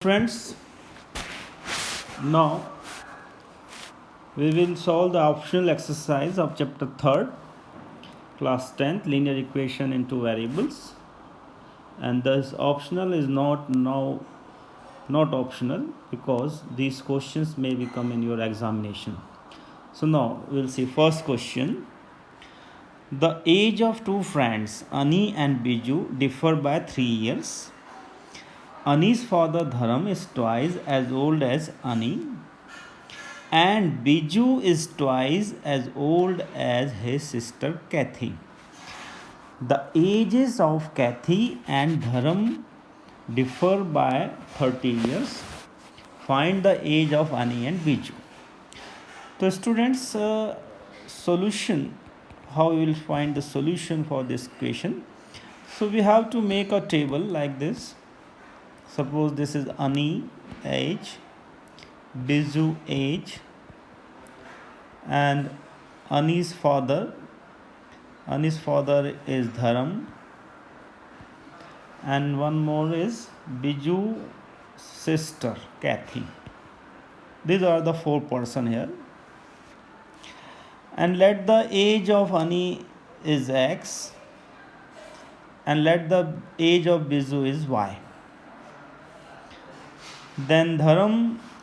Friends, now we will solve the optional exercise of chapter 3rd, class 10th, linear equation into variables. And this optional is not optional because these questions may become in your examination. So now we'll see first question. The age of two friends, Ani and Biju, differ by 3 years. Ani's father Dharam is twice as old as Ani, and Biju is twice as old as his sister Kathy. The ages of Kathy and Dharam differ by 30 years. Find the age of Ani and Biju. So students, solution, how we will find the solution for this equation. So we have to make a table like this. Suppose this is Ani age, Biju age, and Ani's father is Dharam, and one more is Biju sister Kathy. These are the 4 person here. And let the age of Ani is X, and let the age of Biju is Y. Then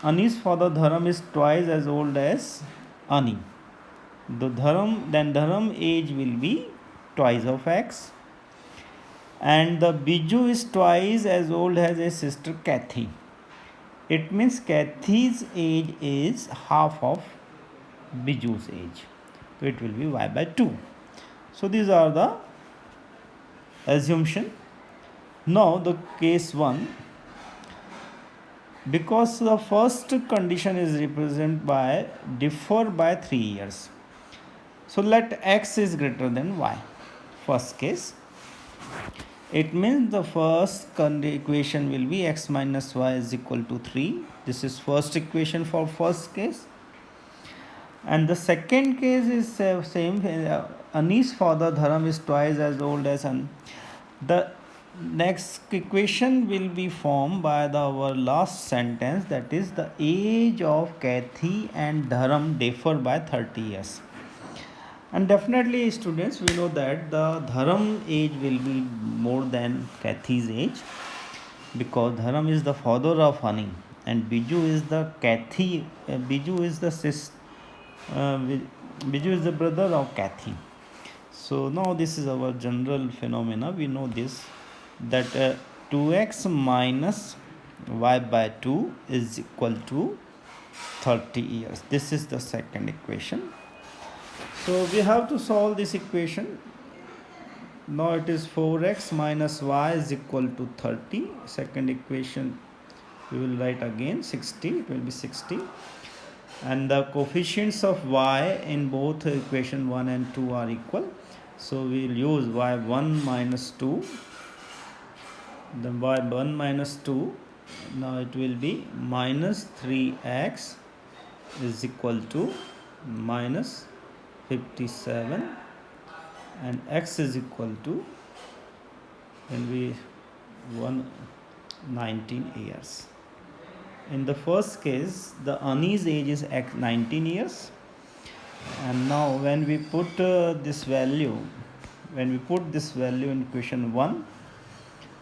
Ani's father Dharam is twice as old as Ani. Then Dharam age will be twice of X, and the Biju is twice as old as his sister Kathy. It means Kathy's age is half of Biju's age. So it will be Y by 2. So these are the assumption. Now the case 1. Because the first condition is represented by differ by 3 years. So let X is greater than Y. First case. It means the first equation will be X minus Y is equal to 3. This is first equation for first case. And the second case is same. Ani's father Dharam is twice as old as Ani. The next equation will be formed by our last sentence, that is the age of Kathy and Dharam differ by 30 years. And definitely students, we know that the Dharam age will be more than Kathy's age, because Dharam is the father of Ani and Biju is the Kathy. Biju is the brother of Kathy. So now this is our general phenomena. We know this, that 2x minus y by 2 is equal to 30 years. This is the second equation. So we have to solve this equation. Now it is 4x minus y is equal to 30. Second equation we will write again 60. It will be 60. And the coefficients of y in both equation 1 and 2 are equal. So we will use y1 minus 2. Then y1 minus 2. Now it will be minus 3x is equal to minus 57, and x is equal to 19 years. In the first case, the Ani's age is 19 years. And now when we put this value in equation 1,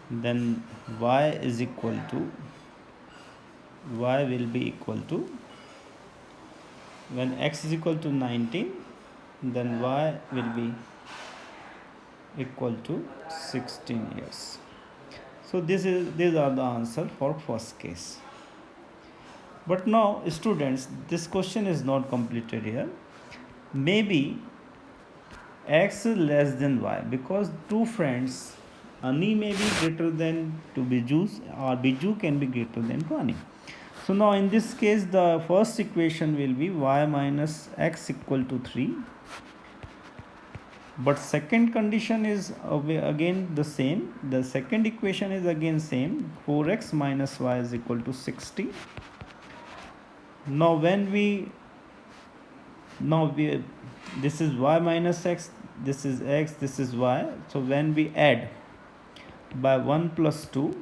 then y will be equal to, when x is equal to 19, then y will be equal to 16 years. So these are the answer for first case. But now students, this question is not completed here. Maybe x is less than y, because two friends, Ani may be greater than to Biju, or Biju can be greater than to Ani. So now in this case, the first equation will be y minus x equal to 3. But second condition is again the same. The second equation is again same. 4x minus y is equal to 60. Now this is y minus x, this is x, this is y. So when we add by 1 plus 2,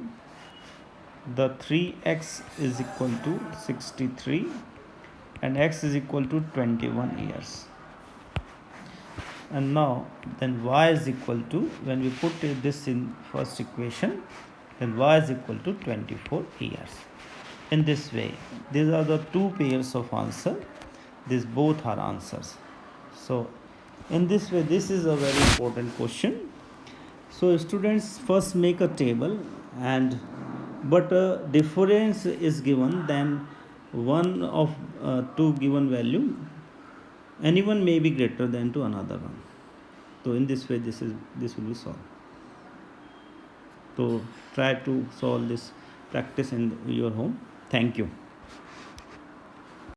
the 3x is equal to 63 and x is equal to 21 years. And now then y is equal to, when we put this in first equation, then y is equal to 24 years. In this way, these are the two pairs of answer. These both are answers. So in this way, this is a very important question. So students first make a table, and but a difference is given, then one of two given value, anyone may be greater than to another one. So in this way, this will be solved. So try to solve this, practice in your home. Thank you.